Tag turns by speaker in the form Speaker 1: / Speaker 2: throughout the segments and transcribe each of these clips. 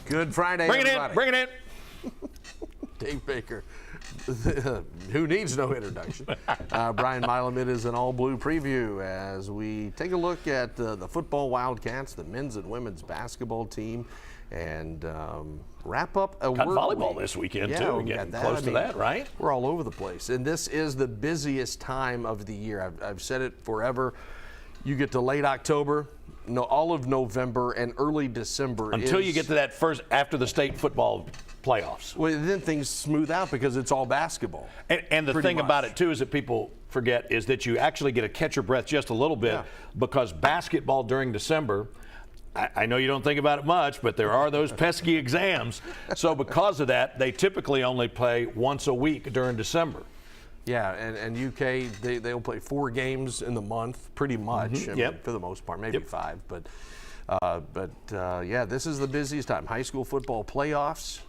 Speaker 1: Good Friday,
Speaker 2: Bring
Speaker 1: everybody.
Speaker 2: Bring it in.
Speaker 1: Dave Baker, who needs no introduction. Brian Milam, it is an all-blue preview as we take a look at the football Wildcats, the men's and women's basketball team, and wrap up a
Speaker 2: Got
Speaker 1: work
Speaker 2: volleyball
Speaker 1: week.
Speaker 2: this weekend,
Speaker 1: Yeah,
Speaker 2: too.
Speaker 1: we
Speaker 2: Getting
Speaker 1: got
Speaker 2: close to that, right?
Speaker 1: We're all over the place. And this is the busiest time of the year. I've said it forever. You get to late October, all of November, and early December.
Speaker 2: Until you get to that first, after the state football playoffs.
Speaker 1: Well, then things smooth out because it's all basketball.
Speaker 2: And the thing about it, too, is that people forget is that you actually get to catch your breath just a little bit because basketball during December, I know you don't think about it much, but there are those pesky exams. So because of that, they typically only play once a week during December.
Speaker 1: Yeah, and UK, they'll play 4 games in the month, pretty much,
Speaker 2: Mm-hmm.
Speaker 1: I mean, for the most part, maybe 5. But yeah, this is the busiest time. High school football playoffs.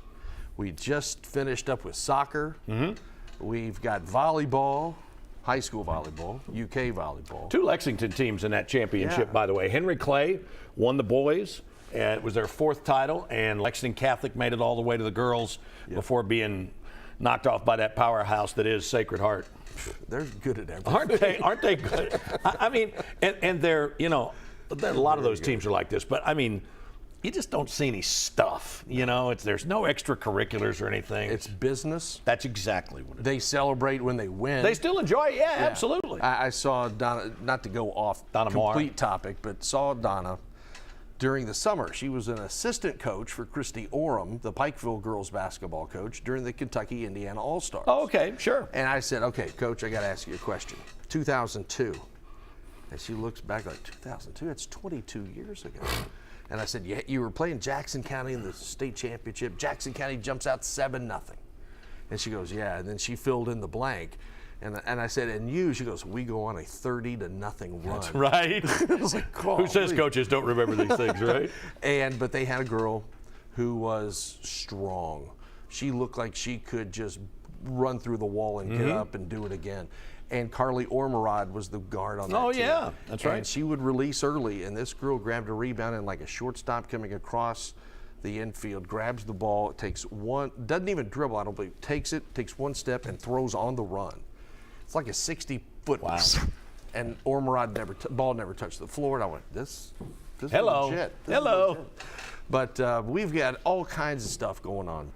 Speaker 1: We just finished up with soccer. Mm-hmm. We've got volleyball, high school volleyball, UK volleyball.
Speaker 2: 2 Lexington teams in that championship, by the way. Henry Clay won the boys, and it was their 4th title, and Lexington Catholic made it all the way to the girls before being knocked off by that powerhouse that is Sacred Heart.
Speaker 1: They're good at everything.
Speaker 2: Aren't they good? I mean, and they're, a lot of those teams are like this, but I mean, you just don't see any stuff, there's no extracurriculars or anything.
Speaker 1: It's business.
Speaker 2: That's exactly what it is.
Speaker 1: They celebrate when they win.
Speaker 2: They still enjoy it, yeah. Absolutely.
Speaker 1: I saw Donna, not to go off complete topic, but saw Donna during the summer. She was an assistant coach for Christy Orem, the Pikeville girls basketball coach, during the Kentucky-Indiana All-Stars.
Speaker 2: Oh, okay, sure.
Speaker 1: And I said, okay, Coach, I got to ask you a question. 2002. And she looks back like, 2002? That's 22 years ago. And I said, yeah, you were playing Jackson County in the state championship. Jackson County jumps out 7-0. And she goes, yeah. And then she filled in the blank. And I said, and you? She goes, we go on a 30-0 run.
Speaker 2: That's right.
Speaker 1: I was like,
Speaker 2: who says coaches don't remember these things, right?
Speaker 1: But they had a girl who was strong. She looked like she could just run through the wall and get up and do it again. And Carly Ormerod was the guard on that team.
Speaker 2: Oh, yeah, that's right.
Speaker 1: And she would release early, and this girl grabbed a rebound and like a shortstop coming across the infield, grabs the ball, takes one, doesn't even dribble, I don't believe, takes it, takes one step and throws on the run. It's like a 60-foot.
Speaker 2: Wow.
Speaker 1: And Ormerod ball never touched the floor, and I went, this is legit.
Speaker 2: Hello.
Speaker 1: Is legit. But we've got all kinds of stuff going on.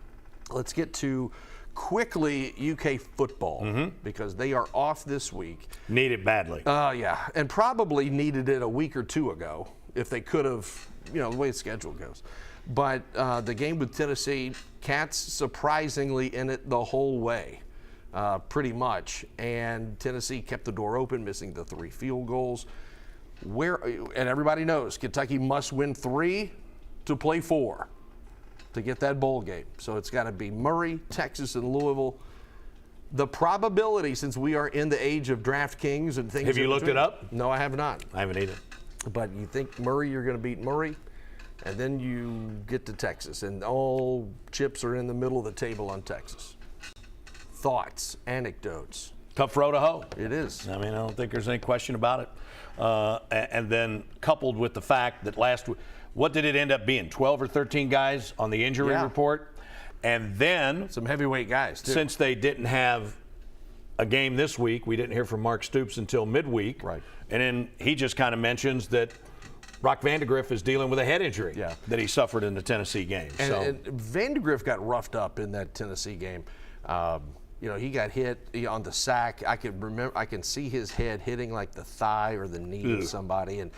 Speaker 1: Let's get to quickly UK football because they are off this week.
Speaker 2: Need it badly.
Speaker 1: Yeah, and probably needed it a week or 2 ago if they could have, the way the schedule goes. But the game with Tennessee, Cats surprisingly in it the whole way, pretty much. And Tennessee kept the door open, missing the 3 field goals. And everybody knows Kentucky must win 3 to play 4. To get that bowl game. So it's got to be Murray, Texas, and Louisville. The probability, since we are in the age of DraftKings and things.
Speaker 2: Have you looked it up?
Speaker 1: No, I have not.
Speaker 2: I haven't either.
Speaker 1: But you think Murray, you're going to beat Murray, and then you get to Texas, and all chips are in the middle of the table on Texas. Thoughts, anecdotes.
Speaker 2: Tough row to hoe.
Speaker 1: It is.
Speaker 2: I mean, I don't think there's any question about it. And then coupled with the fact that what did it end up being? 12 or 13 guys on the injury report. And then
Speaker 1: some heavyweight guys, too.
Speaker 2: Since they didn't have a game this week, we didn't hear from Mark Stoops until midweek.
Speaker 1: Right.
Speaker 2: And then he just kind of mentions that Brock Vandegrift is dealing with a head injury that he suffered in the Tennessee game.
Speaker 1: And Vandegrift got roughed up in that Tennessee game. He got hit on the sack. I can see his head hitting like the thigh or the knee of somebody. And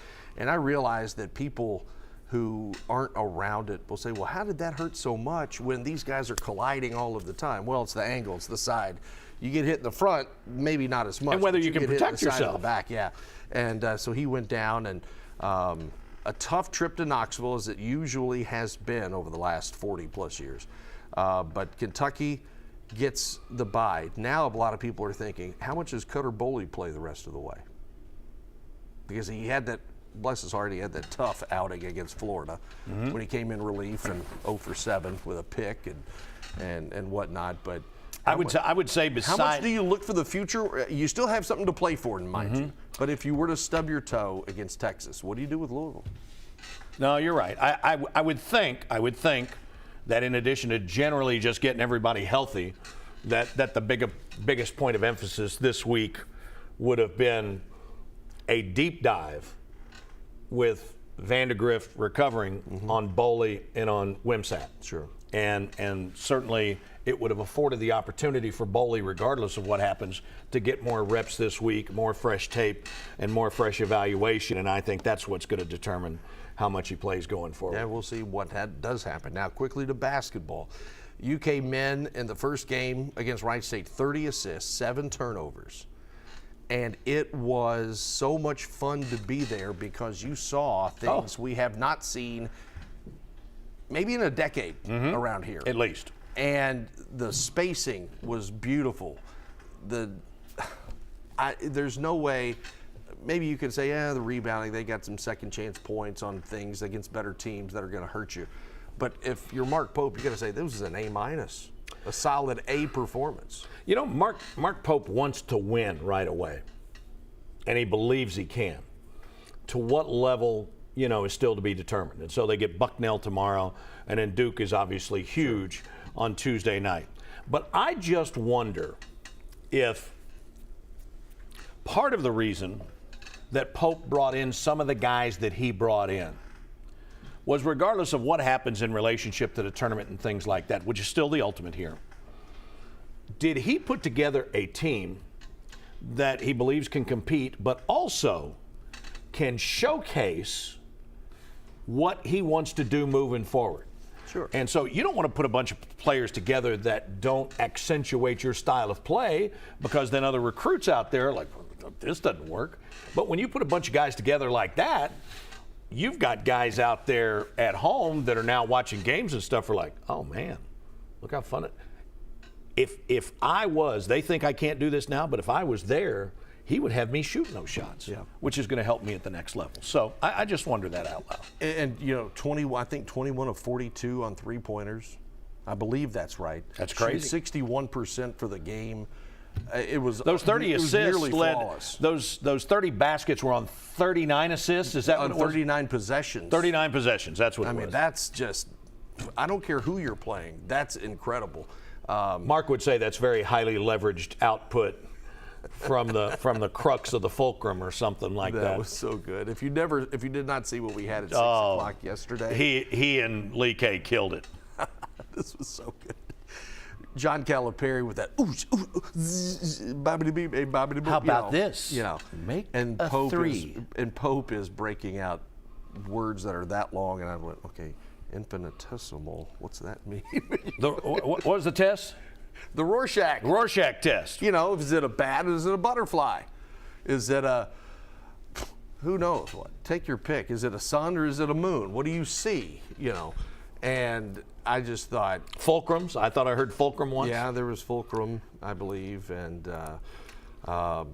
Speaker 1: I realized that people who aren't around it will say, well, how did that hurt so much when these guys are colliding all of the time? Well, it's the angle, it's the side. You get hit in the front, maybe not as much.
Speaker 2: And whether you can protect
Speaker 1: yourself.
Speaker 2: yourself.
Speaker 1: The back, yeah. And so he went down, and a tough trip to Knoxville, as it usually has been over the last 40-plus years. But Kentucky gets the bye. Now a lot of people are thinking, how much does Cutter Boley play the rest of the way? Because he had that, bless his heart, he had that tough outing against Florida when he came in relief and 0 for 7 with a pick and whatnot. But
Speaker 2: I would say besides,
Speaker 1: how much do you look for the future? You still have something to play for, mind you. But if you were to stub your toe against Texas, what do you do with Louisville?
Speaker 2: No, you're right. I would think that in addition to generally just getting everybody healthy, that the biggest point of emphasis this week would have been a deep dive with Vandegrift recovering on Boley and on Wimsatt.
Speaker 1: Sure.
Speaker 2: And certainly it would have afforded the opportunity for Boley, regardless of what happens, to get more reps this week, more fresh tape, and more fresh evaluation. And I think that's what's going to determine how much he plays going forward.
Speaker 1: Yeah, we'll see what does happen. Now, quickly to basketball. UK men in the first game against Wright State, 30 assists, 7 turnovers. And it was so much fun to be there because you saw things we have not seen maybe in a decade around here.
Speaker 2: At least.
Speaker 1: And the spacing was beautiful. There's no way, maybe you could say, the rebounding, they got some second chance points on things against better teams that are going to hurt you. But if you're Mark Pope, you got to say, this is an A-, a solid A performance.
Speaker 2: You know, Mark Pope wants to win right away, and he believes he can. To what level, is still to be determined. And so they get Bucknell tomorrow, and then Duke is obviously huge on Tuesday night. But I just wonder if part of the reason that Pope brought in some of the guys that he brought in was, regardless of what happens in relationship to the tournament and things like that, which is still the ultimate here, did he put together a team that he believes can compete, but also can showcase what he wants to do moving forward?
Speaker 1: Sure.
Speaker 2: And so you don't want to put a bunch of players together that don't accentuate your style of play, because then other recruits out there are like, this doesn't work. But when you put a bunch of guys together like that, you've got guys out there at home that are now watching games and stuff are like, oh man, look how fun it. If I was, they think I can't do this now, but if I was there, he would have me shooting those shots, which is going to help me at the next level. So I just wonder that out loud.
Speaker 1: And 21 of 42 on three-pointers. I believe that's right.
Speaker 2: That's crazy.
Speaker 1: 61% for the game. It was
Speaker 2: those 30
Speaker 1: it was
Speaker 2: assists
Speaker 1: nearly
Speaker 2: led
Speaker 1: flawless.
Speaker 2: those 30 baskets were on 39 assists. Is that
Speaker 1: on
Speaker 2: what it was?
Speaker 1: 39 possessions?
Speaker 2: 39 possessions. That's what it was.
Speaker 1: I mean, that's just. I don't care who you're playing. That's incredible.
Speaker 2: Mark would say that's very highly leveraged output from the crux of the fulcrum or something like that.
Speaker 1: That was so good. If you did not see what we had at 6 o'clock yesterday,
Speaker 2: he and Lee K killed it.
Speaker 1: This was so good. John Calipari with that
Speaker 2: How about this?
Speaker 1: Make
Speaker 2: and
Speaker 1: a
Speaker 2: Pope
Speaker 1: three. Pope is breaking out words that are that long, and I went, okay, infinitesimal. What's that mean?
Speaker 2: What was the test?
Speaker 1: The Rorschach
Speaker 2: test.
Speaker 1: Is it a bat? Is it a butterfly? Is it a who knows what? Take your pick. Is it a sun or is it a moon? What do you see? And I just thought
Speaker 2: fulcrums. I thought I heard fulcrum once.
Speaker 1: Yeah, there was fulcrum, I believe, and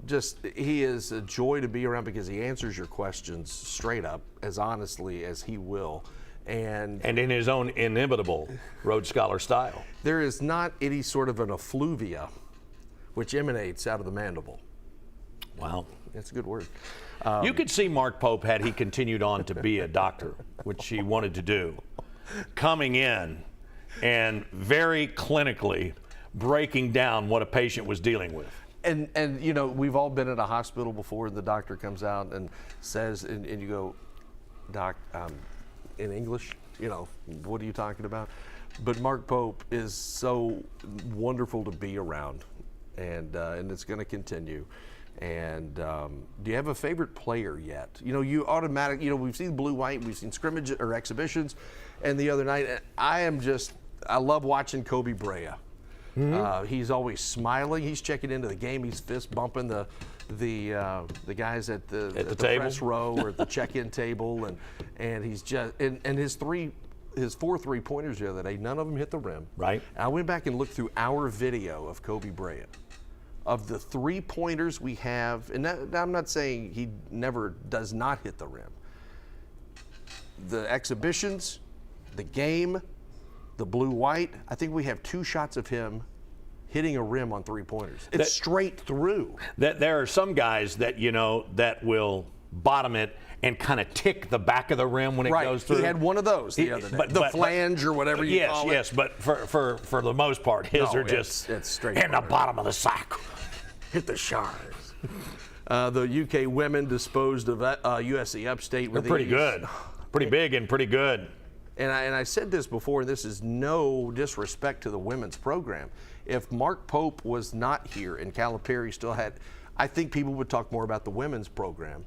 Speaker 1: just he is a joy to be around because he answers your questions straight up, as honestly as he will, and
Speaker 2: in his own inimitable Rhodes Scholar style.
Speaker 1: There is not any sort of an effluvia which emanates out of the mandible.
Speaker 2: Wow,
Speaker 1: that's a good word.
Speaker 2: You could see Mark Pope, had he continued on to be a doctor, which he wanted to do, coming in and very clinically breaking down what a patient was dealing with.
Speaker 1: And we've all been at a hospital before, and the doctor comes out and says, and you go, Doc, in English, what are you talking about? But Mark Pope is so wonderful to be around, and it's going to continue. And do you have a favorite player yet? You automatically, we've seen blue-white, we've seen scrimmage or exhibitions, and the other night, I love watching Kobe Brea. He's always smiling. He's checking into the game. He's fist bumping the guys at the press row or at the check-in table, and he's just and his 4 3-pointers the other day, none of them hit the rim.
Speaker 2: Right.
Speaker 1: And I went back and looked through our video of Kobe Bryant. Of the 3-pointers we have, and I'm not saying he never does not hit the rim. The exhibitions, the game, the blue-white, I think we have 2 shots of him hitting a rim on 3-pointers. It's straight through.
Speaker 2: There are some guys that, that will bottom it and kind of tick the back of the rim when it goes through.
Speaker 1: He had one of those the other day. The flange or whatever you call it.
Speaker 2: Yes, but for the most part, his are just
Speaker 1: it's straight
Speaker 2: in the bottom of the sack.
Speaker 1: Hit the shards. The UK women disposed of USC Upstate with
Speaker 2: They're pretty good. Pretty big and pretty good.
Speaker 1: And I said this before, this is no disrespect to the women's program. If Mark Pope was not here and Calipari still had, I think people would talk more about the women's program.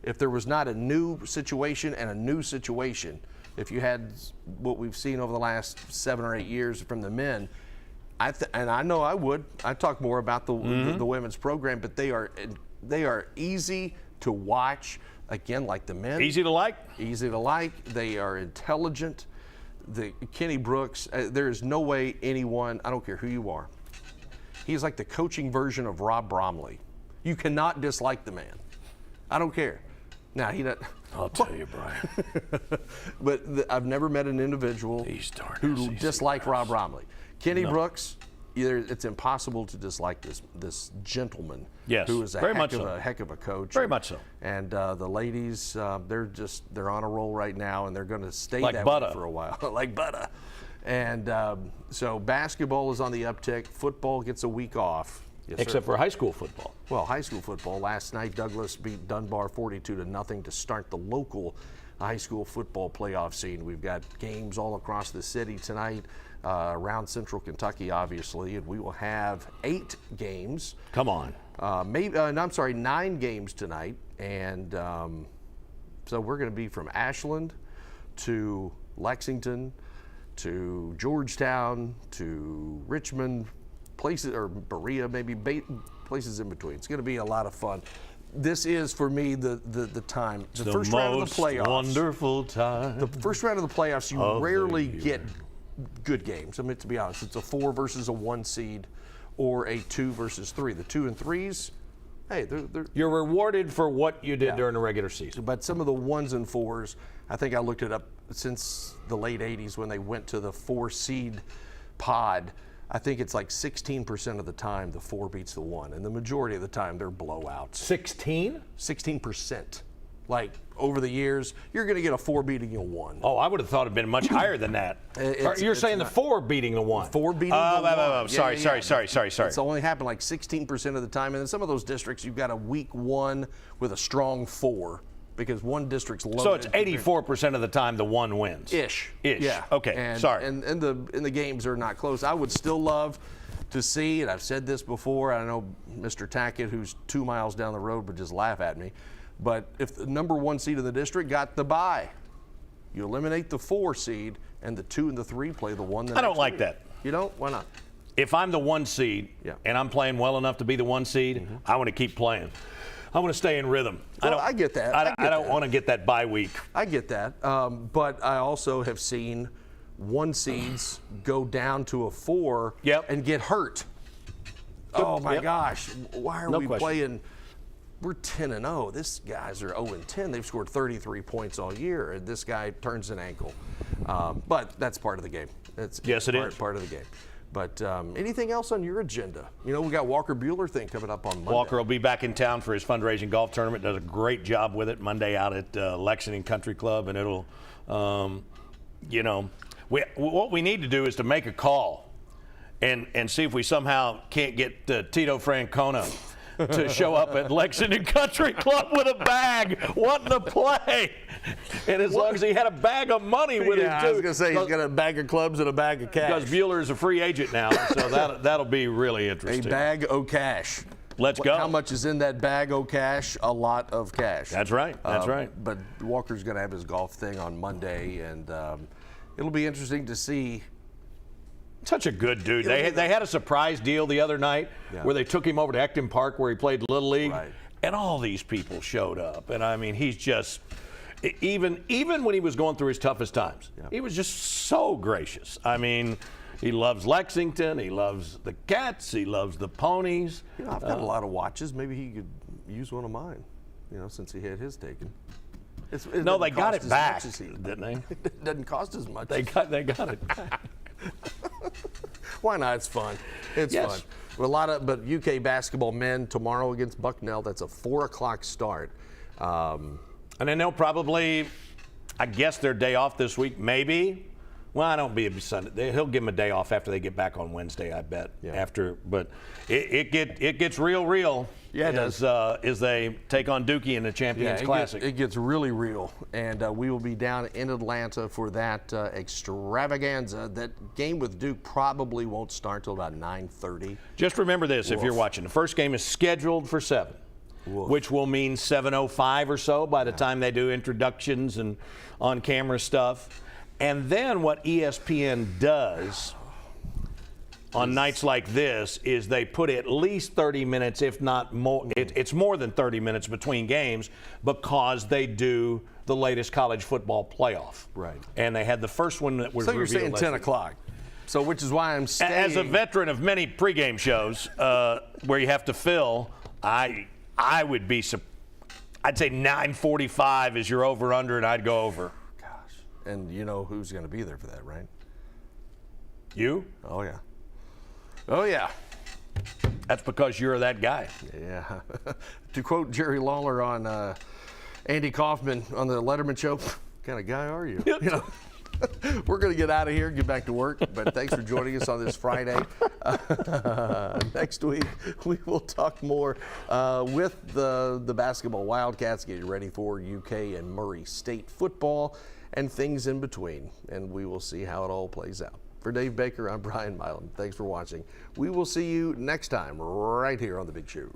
Speaker 1: If there was not a new situation and a new situation, if you had what we've seen over the last 7 or 8 years from the men, and I know I would. I'd talk more about the women's program, but they are easy to watch. Again, like the men.
Speaker 2: Easy to like?
Speaker 1: Easy to like. They are intelligent. Kenny Brooks, there is no way anyone, I don't care who you are, he's like the coaching version of Rob Bromley. You cannot dislike the man. I don't care. Now, he doesn't.
Speaker 2: I'll tell you, Brian.
Speaker 1: But I've never met an individual who disliked Rob Bromley. Kenny Brooks, it's impossible to dislike this gentleman.
Speaker 2: Yes,
Speaker 1: who is a heck of a coach.
Speaker 2: Very much so.
Speaker 1: And the ladies, they're on a roll right now, and they're going to stay
Speaker 2: like
Speaker 1: that
Speaker 2: butter.
Speaker 1: way for a while, like butter. And so basketball is on the uptick. Football gets a week off. Yes,
Speaker 2: except for high school football.
Speaker 1: Well, high school football. Last night, Douglas beat Dunbar 42-0 to start the local high school football playoff scene. We've got games all across the city tonight, around Central Kentucky, obviously, and we will have 8 games.
Speaker 2: Come on.
Speaker 1: 9 games tonight, and so we're going to be from Ashland to Lexington to Georgetown to Richmond, places, or Berea, maybe places in between. It's going to be a lot of fun. This is, for me, the time. The first round of the playoffs.
Speaker 2: Wonderful time.
Speaker 1: The first round of the playoffs, you rarely get good games. I mean, to be honest, it's a 4 versus a 1 seed or a 2 versus 3. The 2 and 3s, hey, they're
Speaker 2: you're rewarded for what you did during the regular season.
Speaker 1: But some of the 1s and 4s, I think I looked it up since the late 80s when they went to the 4 seed pod. I think it's like 16% of the time the 4 beats the 1, and the majority of the time they're blowouts. 16%. Like, over the years, you're going to get a 4 beating a 1.
Speaker 2: Oh, I would have thought it'd been much higher than that. You're saying the 4 beating the 1.
Speaker 1: 4 beating the 1.
Speaker 2: Sorry.
Speaker 1: It's only happened like 16% of the time, and in some of those districts, you've got a weak 1 with a strong 4. Because one district's loaded.
Speaker 2: So it's 84% of the time the 1 wins.
Speaker 1: Ish.
Speaker 2: Yeah. Okay. Sorry.
Speaker 1: And the games are not close. I would still love to see, and I've said this before. I know Mr. Tackett, who's 2 miles down the road, would just laugh at me. But if the number 1 seed in the district got the bye, you eliminate the 4 seed, and the 2 and the 3 play the 1.
Speaker 2: I don't like that.
Speaker 1: You don't? Why not?
Speaker 2: If I'm the 1 seed and I'm playing well enough to be the 1 seed, I want to keep playing. I want to stay in rhythm.
Speaker 1: Well, I get that.
Speaker 2: I don't want to get that bye week.
Speaker 1: I get that. But I also have seen 1 seeds go down to a 4 and get hurt. Oh, my gosh. Why are we playing? We're 10-0. These guys are 0-10. They've scored 33 points all year, and this guy turns an ankle. But that's part of the game. It's part of the game. But anything else on your agenda? You know, we got Walker Bueller thing coming up on Monday.
Speaker 2: Walker will be back in town for his fundraising golf tournament. Does a great job with it Monday out at Lexington Country Club, and it'll, what we need to do is to make a call and see if we somehow can't get Tito Francona to show up at Lexington Country Club with a bag wanting to play. And as long as he had a bag of money with him, too.
Speaker 1: I was going to say, he's got a bag of clubs and a bag of cash.
Speaker 2: Because Bueller is a free agent now, so that'll be really interesting.
Speaker 1: A bag of cash.
Speaker 2: Let's go.
Speaker 1: How much is in that bag of cash? A lot of cash.
Speaker 2: That's right. That's right.
Speaker 1: But Walker's going to have his golf thing on Monday, and it'll be interesting to see.
Speaker 2: Such a good dude. They had a surprise deal the other night where they took him over to Ecton Park where he played Little League, and all these people showed up. And I mean, he's just, even when he was going through his toughest times, he was just so gracious. I mean, he loves Lexington, he loves the Cats, he loves the Ponies.
Speaker 1: You know, I've got a lot of watches. Maybe he could use one of mine, since he had his taken.
Speaker 2: No, they got it back, didn't they?
Speaker 1: It doesn't cost as much.
Speaker 2: They got it back.
Speaker 1: Why not? It's fun. It's fun. But UK basketball men tomorrow against Bucknell. That's a 4 o'clock start.
Speaker 2: And then they'll probably, I guess, their day off this week, maybe. Well, I don't be Sunday. He'll give them a day off after they get back on Wednesday, I bet.
Speaker 1: Yeah.
Speaker 2: But it gets real.
Speaker 1: Yeah, it
Speaker 2: as they take on Dookie in the Champions Classic.
Speaker 1: It gets really real, and we will be down in Atlanta for that extravaganza. That game with Duke probably won't start till about 9:30.
Speaker 2: Just remember this: if you're watching, the first game is scheduled for 7. Which will mean 7:05 or so by the time they do introductions and on-camera stuff. And then what ESPN does on nights like this is they put at least 30 minutes, if not more. It's more than 30 minutes between games because they do the latest college football playoff.
Speaker 1: Right.
Speaker 2: And they had the first one that was
Speaker 1: So you're
Speaker 2: revealed
Speaker 1: saying
Speaker 2: last
Speaker 1: 10
Speaker 2: week.
Speaker 1: o'clock. So which is why I'm staying.
Speaker 2: As a veteran of many pregame shows where you have to fill, I would be, I'd say 9:45 is your over/under, and I'd go over.
Speaker 1: Gosh. And you know who's going to be there for that, right?
Speaker 2: You?
Speaker 1: Oh, yeah. Oh, yeah.
Speaker 2: That's because you're that guy.
Speaker 1: Yeah. To quote Jerry Lawler on Andy Kaufman on the Letterman show, what kind of guy are you? You know? We're going to get out of here and get back to work, but thanks for joining us on this Friday. Next week, we will talk more with the basketball Wildcats, getting ready for UK and Murray State football and things in between, and we will see how it all plays out. For Dave Baker, I'm Brian Milam. Thanks for watching. We will see you next time right here on The Big Show.